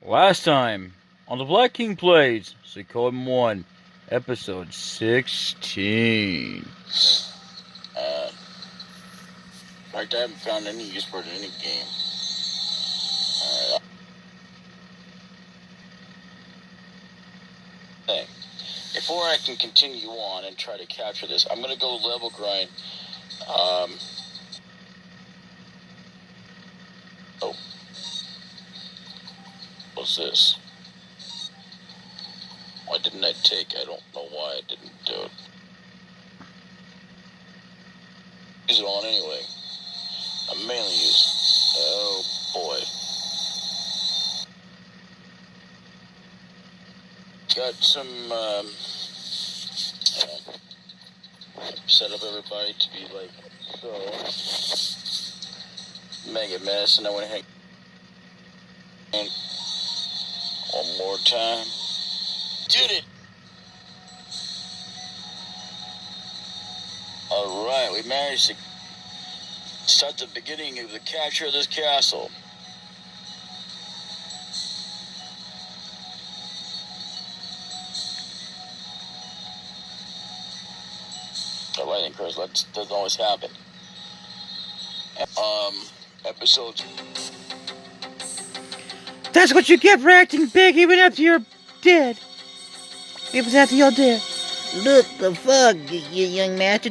Last time on the Black King Plays, Suikoden 1, episode 16. In fact, I haven't found any use for it in any game. Alright. Before I can continue on and try to capture this, I'm gonna go level grind. What's this? Why didn't I take? I don't know why I didn't do it. Use it on anyway. I mainly use. Oh boy. Got some set up everybody to be like so mega mess, and I went ahead and one more time. Did it! Alright, we managed to start the beginning of the capture of this castle. The lightning curse doesn't always happen. Episodes. That's what you get for acting big even after you're dead. Even after you're dead. Look, the fog, you young master.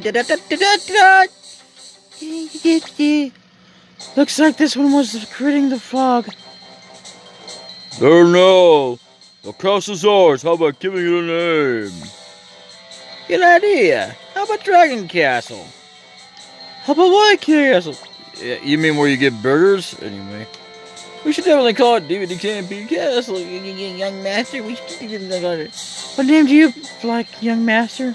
Looks like this one was creating the fog. There now! The castle's ours. How about giving it a name? Good idea. How about Dragon Castle? How about White Castle? Yeah, you mean where you get burgers? Anyway. We should definitely call it DVD Campy Castle. Young master, we should do it. What name do you like, young master?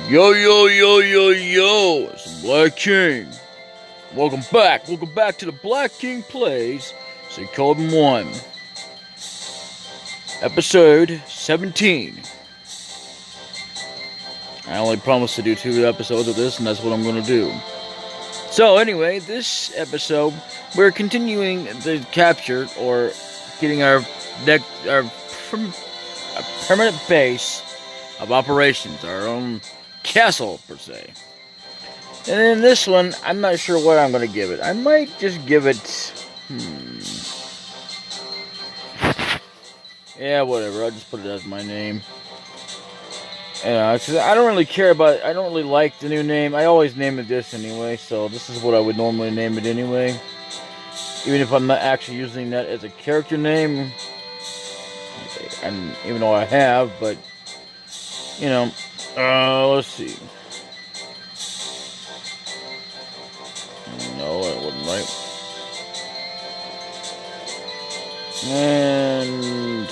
Yo, yo, yo, yo, yo! It's the Black King. Welcome back to the Black King Plays, Suikoden 1. Episode 17. I only promised to do 2 episodes of this, and that's what I'm going to do. So anyway, this episode, we're continuing the capture, or getting our permanent base of operations, our own castle, per se. And in this one, I'm not sure what I'm going to give it. I might just give it... Yeah, whatever, I'll just put it as my name. Yeah, cause I don't really care about. I don't really like the new name. I always name it this anyway, so this is what I would normally name it anyway. Even if I'm not actually using that as a character name, and even though I have, but you know, let's see. No, that wasn't right. And.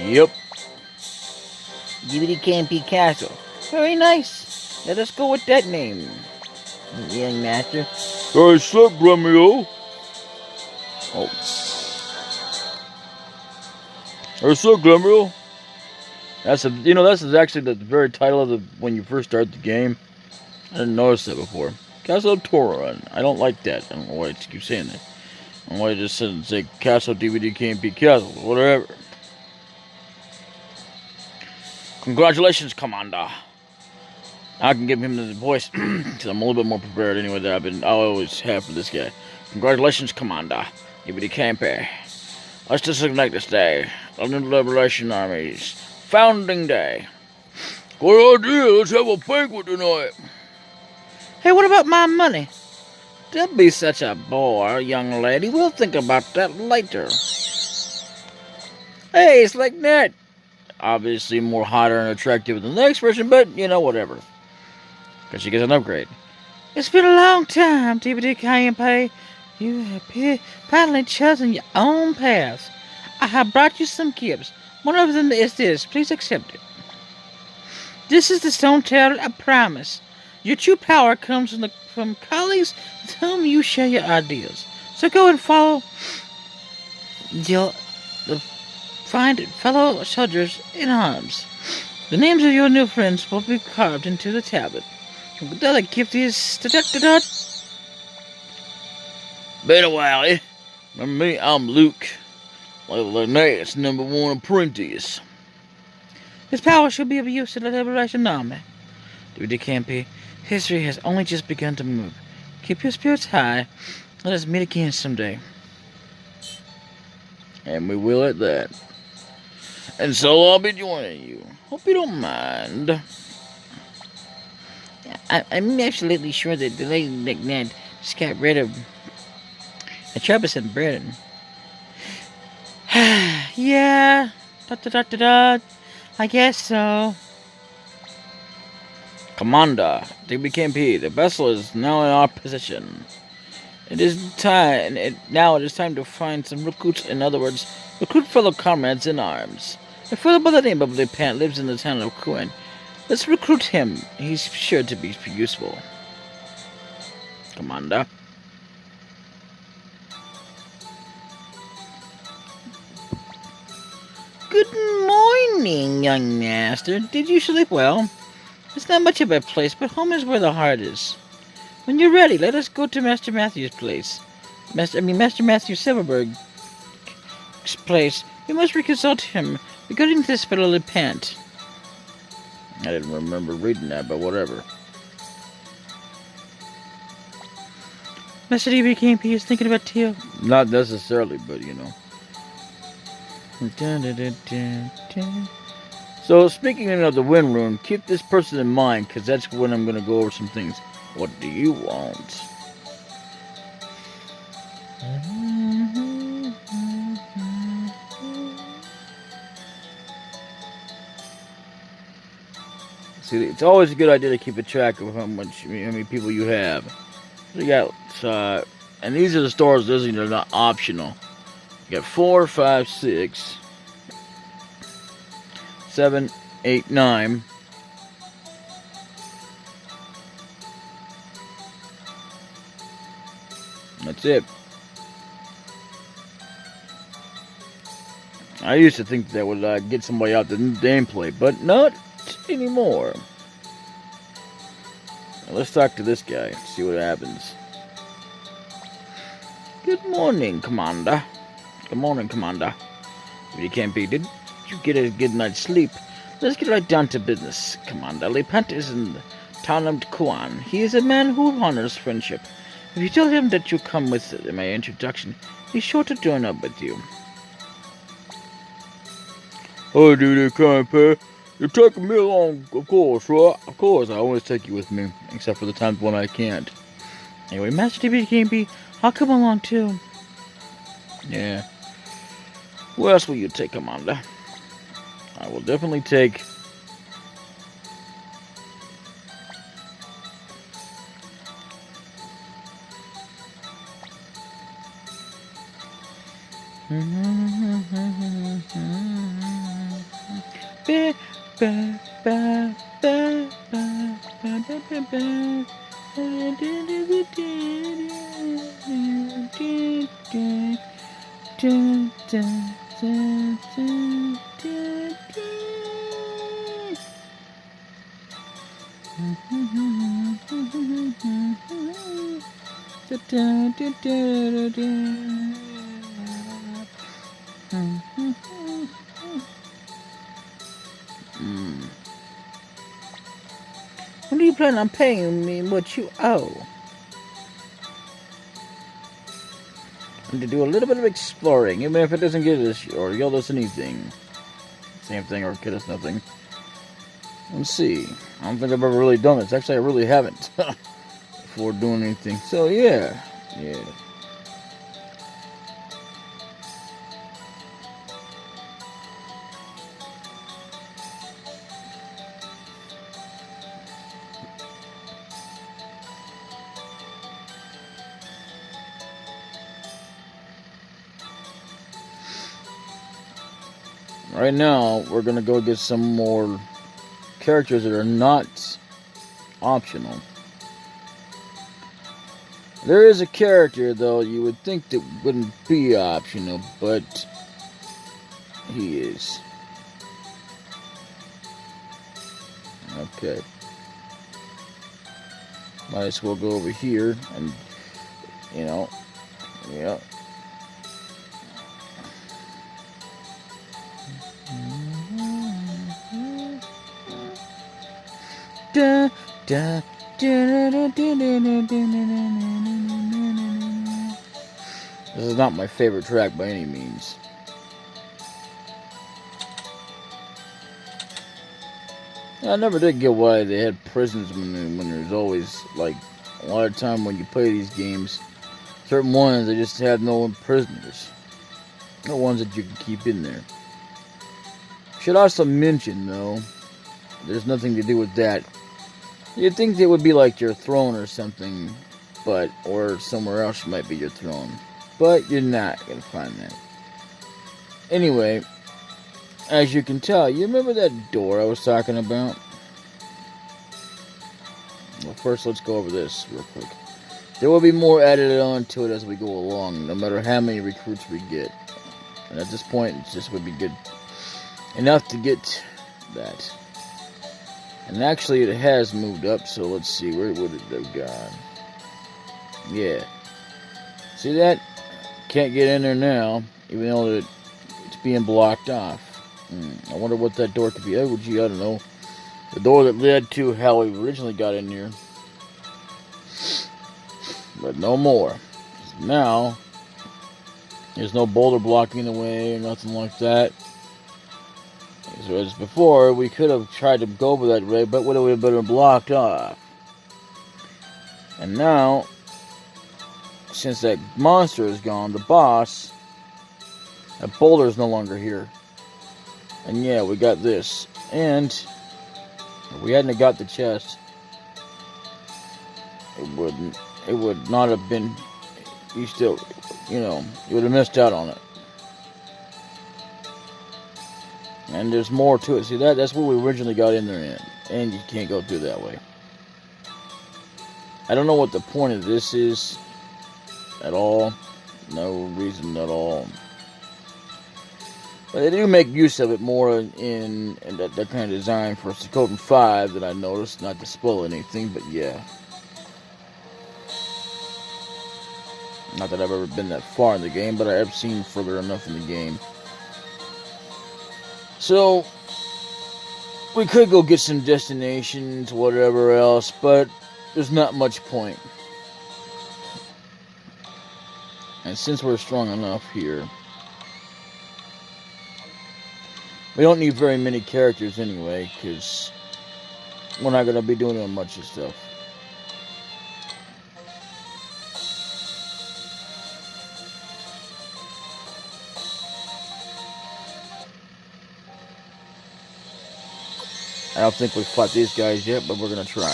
Yep. DVD Campy Castle. Very nice. Let us go with that name, young master. Hey, sup, Romeo? Oh. Hey, sup, Romeo? That's actually the very title of when you first start the game. I didn't notice that before. Castle Toron. I don't like that. I don't know why I keep saying that. I don't know why I just say Castle DVD Campy Castle. Whatever. Congratulations, Commander. I can give him the voice because I'm a little bit more prepared anyway than I always have for this guy. Congratulations, Commander. DVD Campy. Let's just ignite this day. London Liberation Army's founding day. Good idea. Let's have a banquet tonight. Hey, what about my money? Don't be such a bore, young lady. We'll think about that later. Hey, it's like that. Obviously more hotter and attractive than the next person, but, you know, whatever. Because she gets an upgrade. It's been a long time, DVD Campy. You have finally chosen your own path. I have brought you some gifts. One of them is this. Please accept it. This is the stone tablet, I promise. Your true power comes from colleagues with whom you share your ideas. So go and follow the find fellow soldiers in arms. The names of your new friends will be carved into the tablet. The other gift is Been a while, eh? Remember me? I'm Luke. Level Knights, #1 apprentice. His power shall be of use in the Liberation Army. DaBLackKing, history has only just begun to move. Keep your spirits high. Let us meet again someday. And we will at that. And so I'll be joining you. Hope you don't mind. I'm absolutely sure that the lady like that just got rid of a troublesome burden. Yeah. I guess so. Commander, DaBLackKing, the vessel is now in our possession. It is time. Now it is time to find some recruits. In other words, recruit fellow comrades in arms. A fellow by the name of DaBLackKing lives in the town of Kuan. Let's recruit him. He's sure to be useful. Commander. Good morning, young master. Did you sleep well? It's not much of a place, but home is where the heart is. When you're ready, let us go to Master Matthew's place. Master Matthew Silverberg's place. We must reconsult him regarding this fellow Pant. I didn't remember reading that, but whatever. Master DaBLackKing is thinking about you. Not necessarily, but you know. So, speaking of the wind rune, keep this person in mind, because that's when I'm going to go over some things. What do you want? See, it's always a good idea to keep a track of how many people you have. So you got, and these are the stores, they're not optional. You got 4, 5, 6, 7, 8, 9. That's it. I used to think that would get somebody out the gameplay, but not anymore. Now let's talk to this guy, see what happens. Good morning, Commander. Good morning, Commander. If you can't be, did you get a good night's sleep? Let's get right down to business, Commander. Lepant is in the town of Kuan. He is a man who honors friendship. If you tell him that you come with my introduction, he's sure to join up with you. Oh, DaBLackKing, you're taking me along, of course, right? Of course, I always take you with me, except for the times when I can't. Anyway, Master DaBLackKing, I'll come along too. Yeah. Who else will you take, Commander? I will definitely take... When do you plan on paying me what you owe? And to do a little bit of exploring, even if it doesn't get us or yield us anything. Same thing or get us nothing. Let's see. I don't think I've ever really done this. Actually, I really haven't. Before doing anything. So, yeah. Yeah. Right now, we're going to go get some more characters that are not optional. There is a character, though, you would think that wouldn't be optional, but he is. Okay. Might as well go over here and, you know, yeah. Da, da, this is not my favorite track by any means. I never did get why they had prisons when there's always, like, a lot of time when you play these games, certain ones, they just have no prisoners. No ones that you can keep in there. Should also mention, though, there's nothing to do with that. You'd think it would be like your throne or something, or somewhere else might be your throne. But you're not going to find that. Anyway, as you can tell, you remember that door I was talking about? Well, first let's go over this real quick. There will be more added on to it as we go along, no matter how many recruits we get. And at this point, it just would be good enough to get that. And actually, it has moved up, so let's see, where would it have gone? Yeah. See that? Can't get in there now, even though it's being blocked off. I wonder what that door could be. Oh, gee, I don't know. The door that led to how we originally got in here. But no more. Now, there's no boulder blocking the way or nothing like that. As before, we could have tried to go over that way, but would have been blocked off. And now, since that monster is gone, the boss, that boulder is no longer here. And yeah, we got this. And if we hadn't got the chest, it would not have been, you would have missed out on it. And there's more to it. See, that's what we originally got in there in. And you can't go through that way. I don't know what the point of this is at all. No reason at all. But they do make use of it more in that kind of design for Suikoden 5 that I noticed. Not to spoil anything, but yeah. Not that I've ever been that far in the game, but I have seen further enough in the game. So, we could go get some destinations, whatever else, but there's not much point. And since we're strong enough here, we don't need very many characters anyway, because we're not going to be doing much of stuff. I don't think we've fought these guys yet, but we're going to try.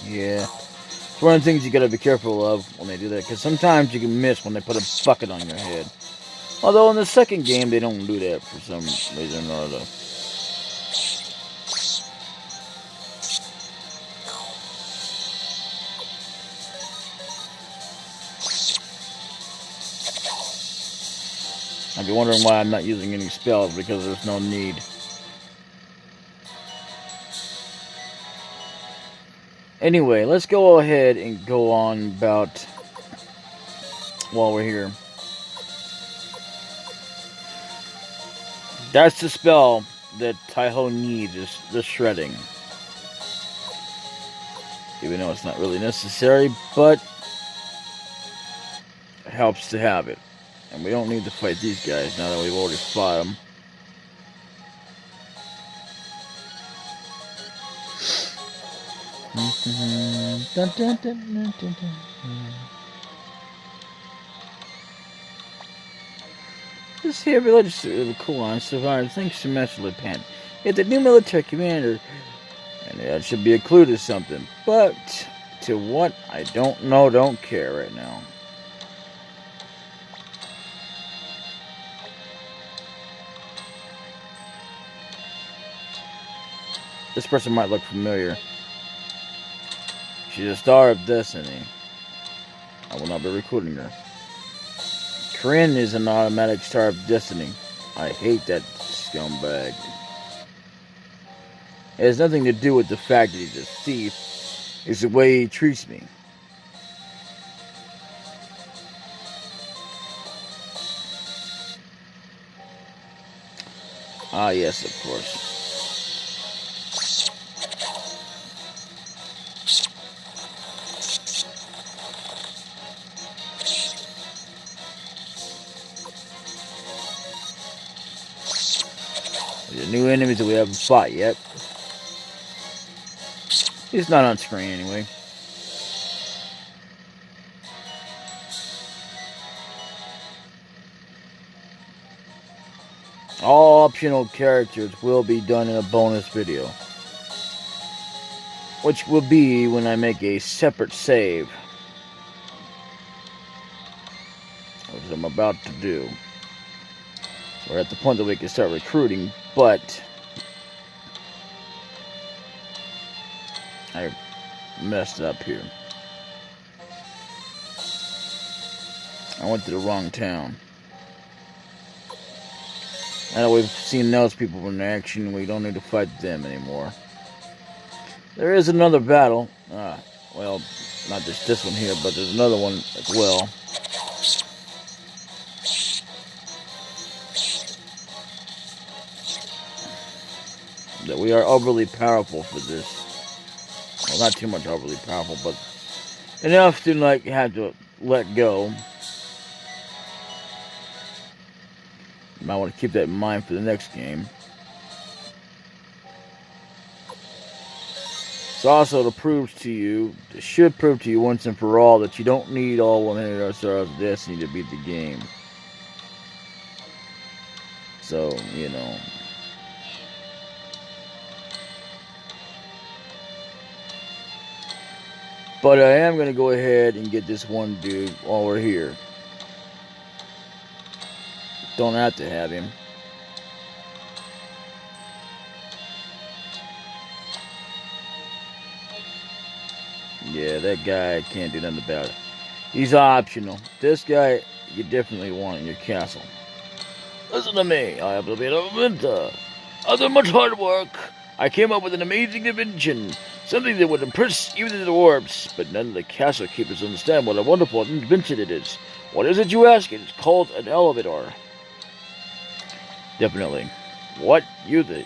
Yeah. It's one of the things you got to be careful of when they do that, because sometimes you can miss when they put a bucket on your head. Although in the second game, they don't do that for some reason or other. I'd be wondering why I'm not using any spells, because there's no need. Anyway, let's go ahead and go on about while we're here. That's the spell that Taiho needs, is the shredding. Even though it's not really necessary, but it helps to have it. And we don't need to fight these guys now that we've already fought them. This here village of Kulan survived thanks to Master Lipan. Yet the new military commander, and that should be a clue to something. But to what, I don't know, don't care right now. This person might look familiar. She's a star of destiny. I will not be recruiting her. Corinne is an automatic star of destiny. I hate that scumbag. It has nothing to do with the fact that he's a thief. It's the way he treats me. Ah, yes, of course. The new enemies that we haven't fought yet. He's not on screen anyway. All optional characters will be done in a bonus video, which will be when I make a separate save, which I'm about to do. We're at the point that we can start recruiting, but I messed up here. I went to the wrong town. Now that we've seen those people in action, we don't need to fight them anymore. There is another battle. Well, not just this one here, but there's another one as well. That we are overly powerful for this. Well, not too much overly powerful, but enough to like have to let go. You might want to keep that in mind for the next game. It's also to prove to you, it should prove to you once and for all that you don't need all 100 stars of destiny to beat the game. So, you know. But I am going to go ahead and get this one dude while we're here. Don't have to have him. Yeah, that guy, I can't do nothing about it. He's optional. This guy, you definitely want in your castle. Listen to me. I have a bit of a winter. After much hard work, I came up with an amazing invention. Something that would impress even the dwarves. But none of the castle keepers understand what a wonderful invention it is. What is it, you ask? It's called an elevator. Definitely. What? You're the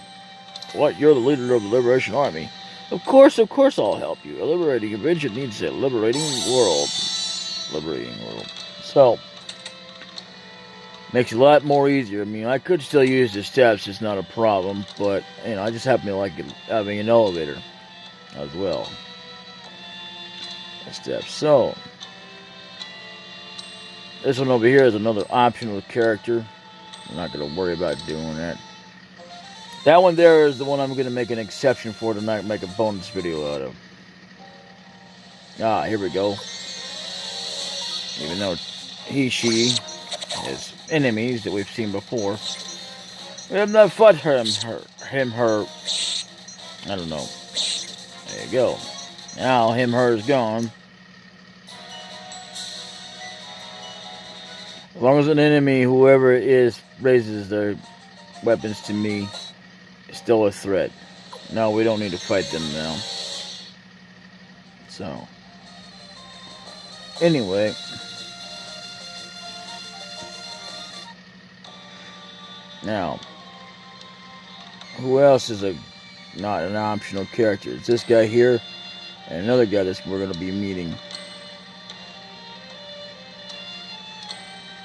leader of the Liberation Army. Of course I'll help you. A liberating invention needs a liberating world. So, makes it a lot more easier. I mean, I could still use the steps, it's not a problem, but, you know, I just happen to like having an elevator as well. The steps. So, this one over here is another optional character. I'm not going to worry about doing that. That one there is the one I'm going to make an exception for tonight, make a bonus video out of. Ah, here we go. Even though she is enemies that we've seen before, we have not fought her. I don't know. There you go. Now her is gone. As long as an enemy, whoever it is, raises their weapons to me, it's still a threat. No, we don't need to fight them now. So, anyway. Now, who else is not an optional character? It's this guy here, and another guy that we're going to be meeting.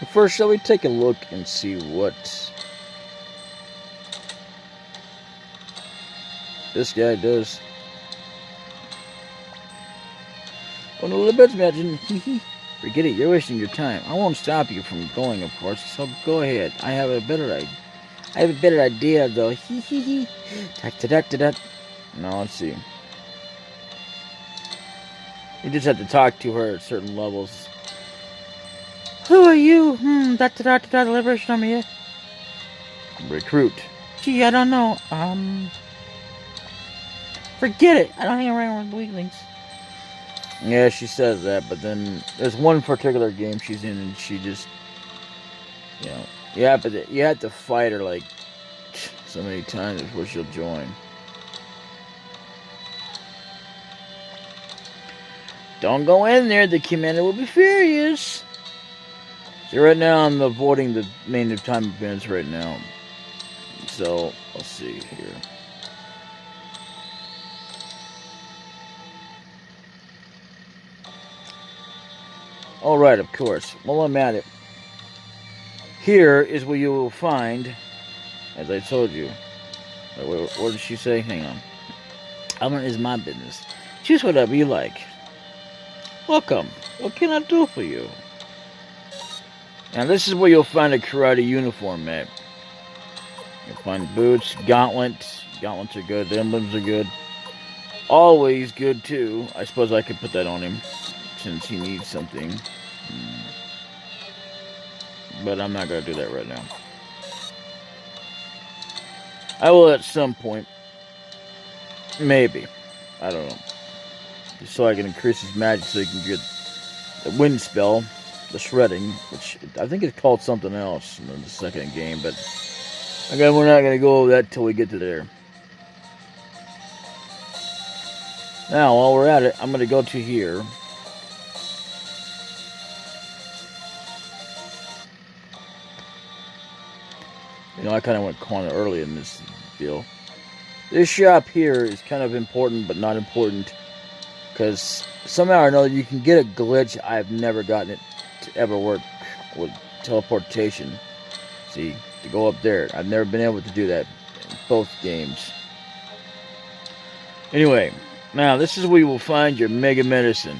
But first, shall we take a look and see what this guy does? Well, no, let's imagine. Forget it. You're wasting your time. I won't stop you from going, of course. So go ahead. I have a better idea, though. Now let's see. You just have to talk to her at certain levels. Who are you? The Liberation Army. Recruit. Gee, I don't know. Forget it. I don't hang around with weaklings. Yeah, she says that, but then there's one particular game she's in, and she just, you know, you have to fight her like so many times before she'll join. Don't go in there, the commander will be furious. So right now I'm avoiding the main time events right now. So, let's see here. Alright, of course. While I'm at it, here is where you will find, as I told you. What did she say? Hang on. Element is my business. Choose whatever you like. Welcome. What can I do for you? Now this is where you'll find a karate uniform map. You'll find boots, gauntlets. Gauntlets are good. The emblems are good. Always good too. I suppose I could put that on him since he needs something. But I'm not going to do that right now. I will at some point. Maybe. I don't know. Just so I can increase his magic so he can get the wind spell, the shredding, which I think it's called something else in the second game, but again, we're not going to go over that till we get to there. Now, while we're at it, I'm going to go to here. You know, I kind of went kind of early in this deal. This shop here is kind of important, but not important. Because somehow or another, you can get a glitch. I've never gotten it to ever work with teleportation. See, to go up there. I've never been able to do that in both games. Anyway, now this is where you will find your Mega Medicine.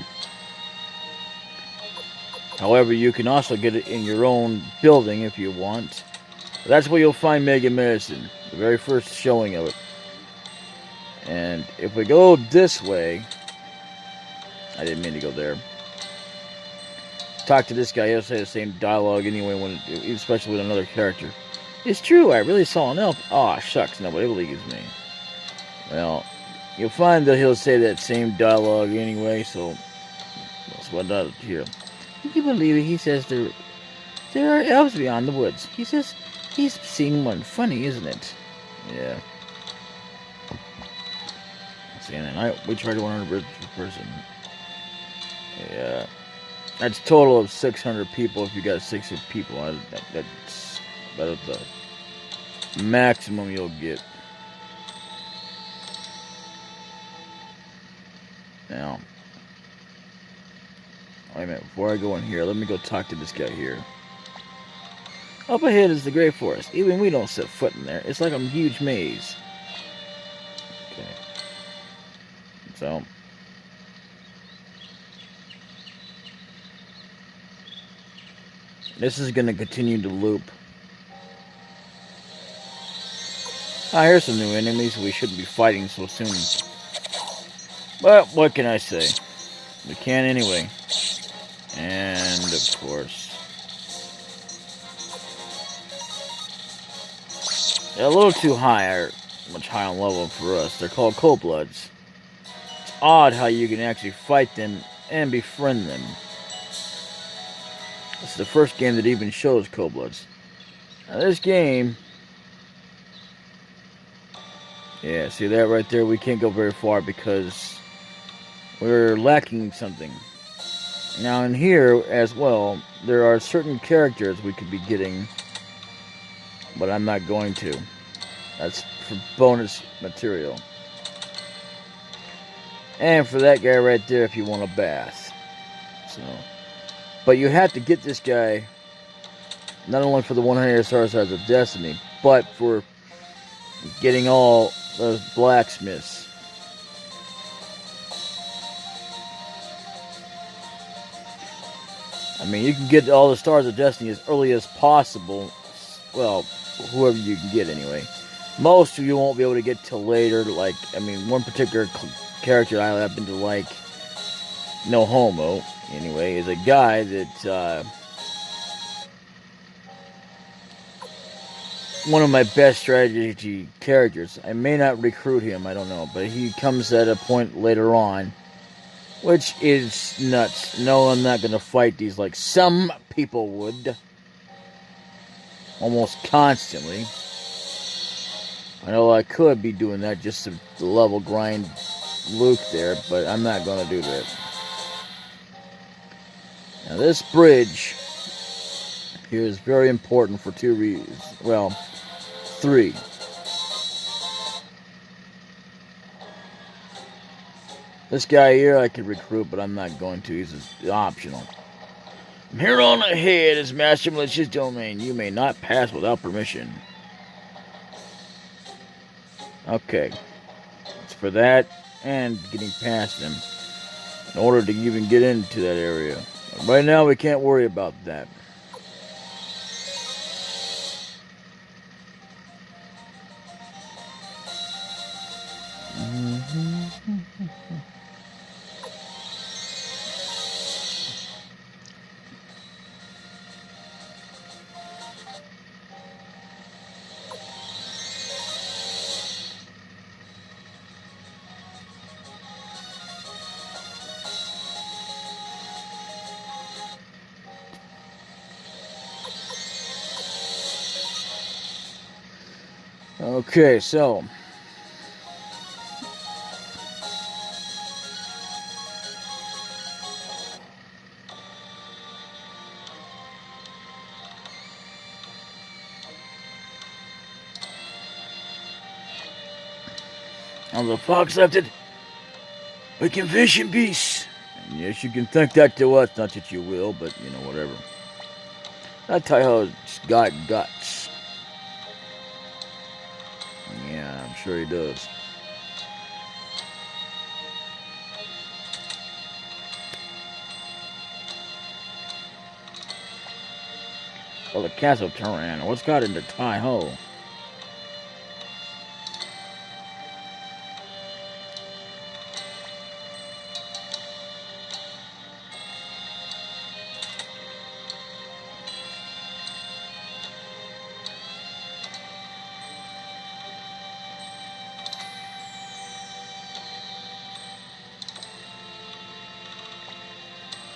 However, you can also get it in your own building if you want. That's where you'll find Mega Medicine, the very first showing of it. And if we go this way, I didn't mean to go there. Talk to this guy, he'll say the same dialogue anyway, especially with another character. It's true, I really saw an elf. Aw, shucks, nobody believes me. Well, you'll find that he'll say that same dialogue anyway, so that's what I hear. You can believe it, he says there are elves beyond the woods. He says he's seen one. Funny, isn't it? Yeah. See, and we tried 100 birds per person. Yeah. That's a total of 600 people if you got 600 people. That's about the maximum you'll get. Now, wait a minute. Before I go in here, let me go talk to this guy here. Up ahead is the Great Forest. Even we don't set foot in there. It's like a huge maze. Okay. So, this is going to continue to loop. Ah, here's some new enemies we shouldn't be fighting so soon. But, what can I say? We can anyway. And, of course, they're a little too high, or much high on level for us. They're called Cold-Bloods. It's odd how you can actually fight them and befriend them. It's the first game that even shows Cold-Bloods. Now this game, yeah, see that right there? We can't go very far because we're lacking something. Now in here as well, there are certain characters we could be getting, but I'm not going to. That's for bonus material. And for that guy right there if you want a bath. So, but you have to get this guy not only for the 100 stars of Destiny, but for getting all those blacksmiths. I mean, you can get all the Stars of Destiny as early as possible. Well, whoever you can get anyway. Most of you won't be able to get till later. Like, I mean, one particular character I happen to like, no homo, anyway, is a guy that, one of my best strategy characters. I may not recruit him, I don't know, but he comes at a point later on Which is nuts. No, I'm not gonna fight these like some people would. Almost constantly. I know I could be doing that just to level grind Luke there, but I'm not gonna do that. Now this bridge here is very important for 2 reasons. Well, 3. This guy here I could recruit, but I'm not going to. He's optional. From here on ahead is Master Militia's domain. You may not pass without permission. Okay. It's for that and getting past him in order to even get into that area. Right now we can't worry about that. Okay, so on the fox left it, we can fish in peace. And yes, you can think that to us, not that you will, but you know, whatever. That Taiho's got guts. Yeah, I'm sure he does. Well, the castle Turan. What's got into Taiho?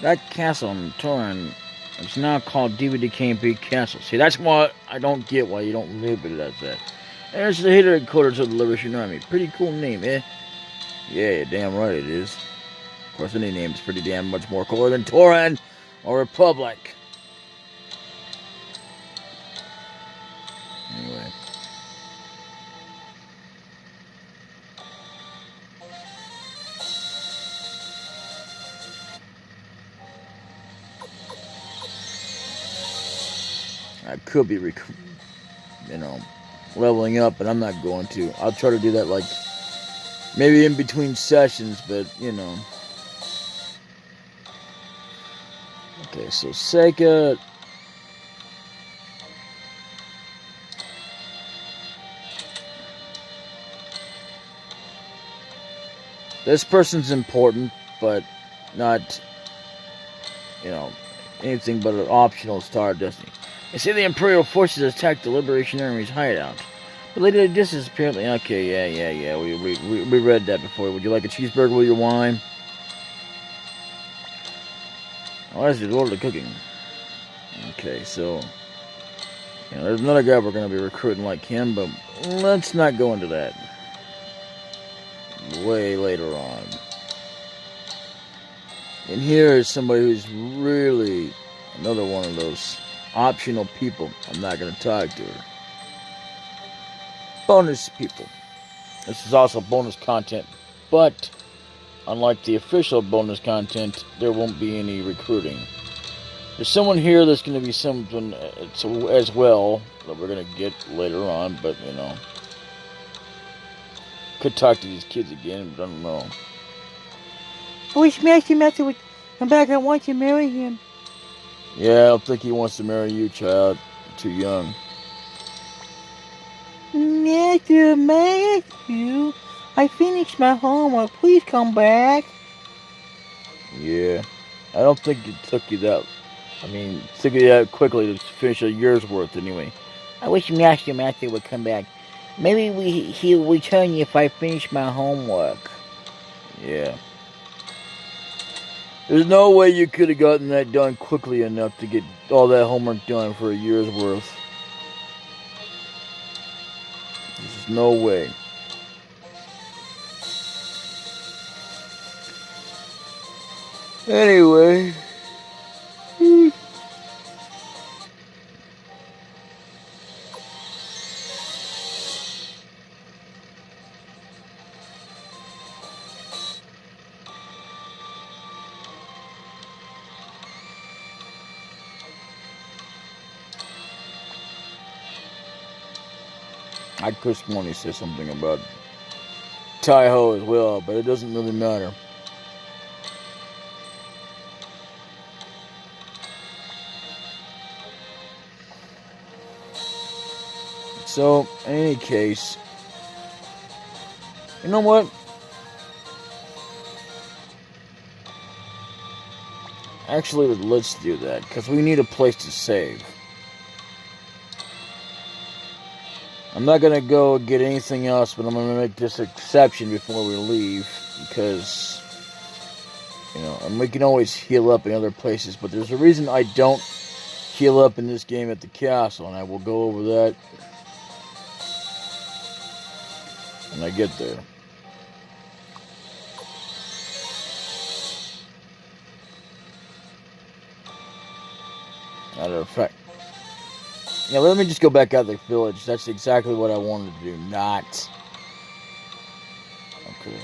That castle in Turan, it's now called DaBLackKing Castle. See, that's why I don't get why you don't label it as that. There's the headquarters of the Liberation Army. Pretty cool name, eh? Yeah, you're damn right it is. Of course, any name is pretty damn much more cooler than Turan or Republic. Anyway. I could be, leveling up, but I'm not going to. I'll try to do that, like, maybe in between sessions, but, Okay, so Seika. This person's important, but not, anything but an optional Star of Destiny. You see, the Imperial forces attacked the Liberation Army's hideout. But later the distance apparently... Okay, yeah. We read that before. Would you like a cheeseburger with your wine? Oh, that's the order of cooking. Okay, so... there's another guy we're going to be recruiting like him, but let's not go into that. Way later on. And here is somebody who's really another one of those optional people. I'm not going to talk to her. Bonus people. This is also bonus content, but unlike the official bonus content, there won't be any recruiting. There's someone here that's going to be something as well that we're going to get later on, but could talk to these kids again, but I don't know. I wish Master Master would come back. I want to marry him. Yeah, I don't think he wants to marry you, child. You're too young. Master, Matthew, I finished my homework. Please come back. Yeah, I don't think it took you that. Took you that quickly to finish a year's worth, anyway. I wish Master Master would come back. Maybe he'll return if I finish my homework. Yeah. There's no way you could have gotten that done quickly enough to get all that homework done for a year's worth. There's just no way. Anyway. I could have sworn he said something about Tai-Ho as well, but it doesn't really matter. So, in any case, you know what? Actually, let's do that, because we need a place to save. I'm not going to go get anything else, but I'm going to make this exception before we leave, because, you know, and we can always heal up in other places, but there's a reason I don't heal up in this game at the castle, and I will go over that when I get there. Matter of fact, yeah, let me just go back out the village. That's exactly what I wanted to do. Not. Okay.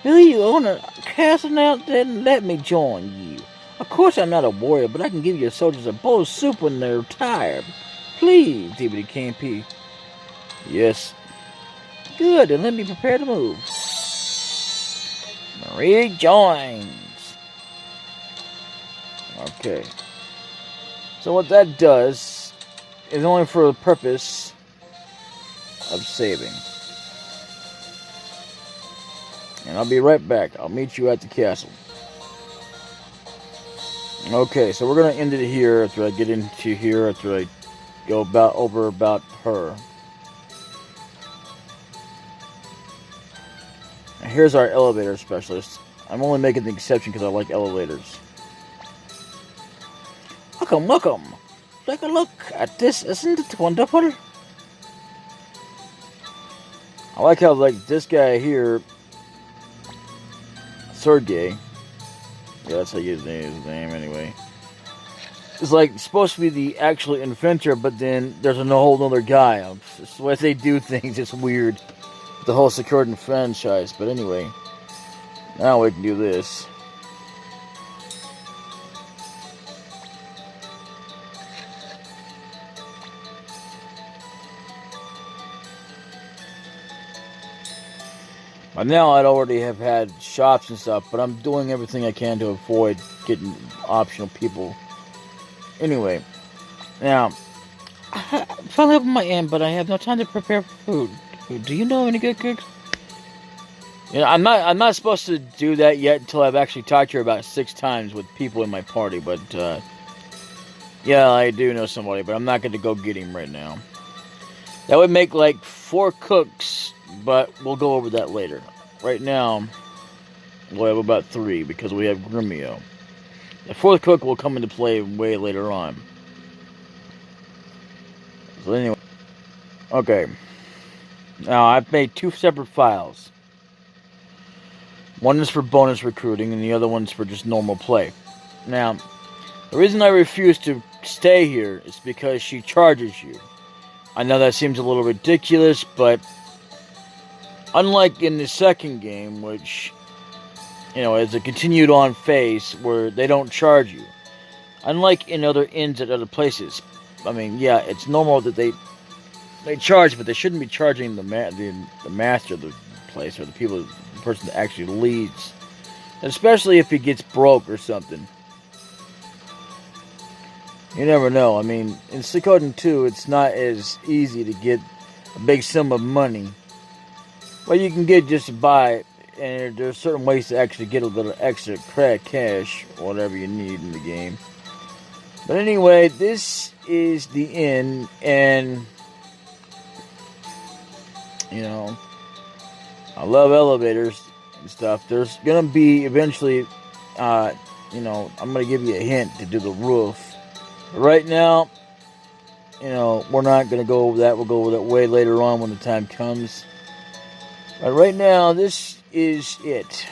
Really, you own a castle now? Then let me join you. Of course, I'm not a warrior, but I can give your soldiers a bowl of soup when they're tired. Please, DaBLackKing. Yes. Good, and let me prepare to move. Marie joins. Okay. So what that does is only for the purpose of saving. And I'll be right back. I'll meet you at the castle. Okay, so we're going to end it here after I get into here, after I go over about her. Here's our elevator specialist. I'm only making the exception because I like elevators. Welcome. Take a look at this. Isn't it wonderful? I like how, like, this guy here, Sergey, yeah, that's how you use his name anyway, is like supposed to be the actual inventor, but then there's a whole other guy. It's the way they do things. It's weird. The whole Suikoden franchise. But anyway, now we can do this. By now, I'd already have had shops and stuff, but I'm doing everything I can to avoid getting optional people. Anyway, now, I finally opened my end, but I have no time to prepare food. Do you know any good cooks? you know, I'm not supposed to do that yet until I've actually talked to her about 6 times with people in my party. But yeah, I do know somebody, but I'm not going to go get him right now. That would make like 4 cooks, but we'll go over that later. Right now, we'll have about 3 because we have Grumio. The 4th cook will come into play way later on. So anyway, okay. Now I've made 2 separate files. One is for bonus recruiting, and the other one's for just normal play. Now, the reason I refuse to stay here is because she charges you. I know that seems a little ridiculous, but unlike in the second game, which, you know, is a continued on phase where they don't charge you. Unlike in other inns at other places. I mean, yeah, it's normal that they charge, but they shouldn't be charging the master of the place or the person that actually leads. Especially if he gets broke or something. You never know. I mean, in Suikoden 2, it's not as easy to get a big sum of money. Well, you can get just to buy it, and there's certain ways to actually get a little extra credit cash, or whatever you need in the game. But anyway, this is the inn, and, you know, I love elevators and stuff. There's gonna be eventually, I'm gonna give you a hint to do the roof. But right now, we're not gonna go over that. We'll go over that way later on when the time comes. But right now, this is it.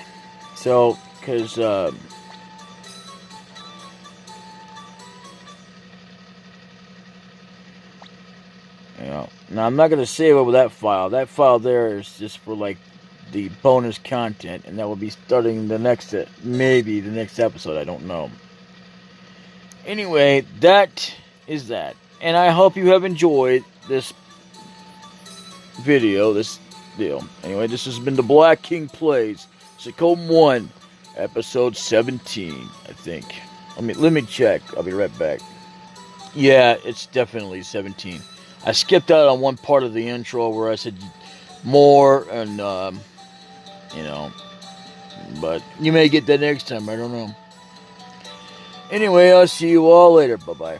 So, because now I'm not gonna save over that file. That file there is just for like the bonus content, and that will be starting maybe the next episode. I don't know. Anyway, that is that, and I hope you have enjoyed this video, this deal. Anyway, this has been DaBLackKing Plays Suikoden 1, episode 17, I think. Let me check. I'll be right back. Yeah, it's definitely 17. I skipped out on one part of the intro where I said more, and but you may get that next time. I don't know. Anyway, I'll see you all later. Bye bye.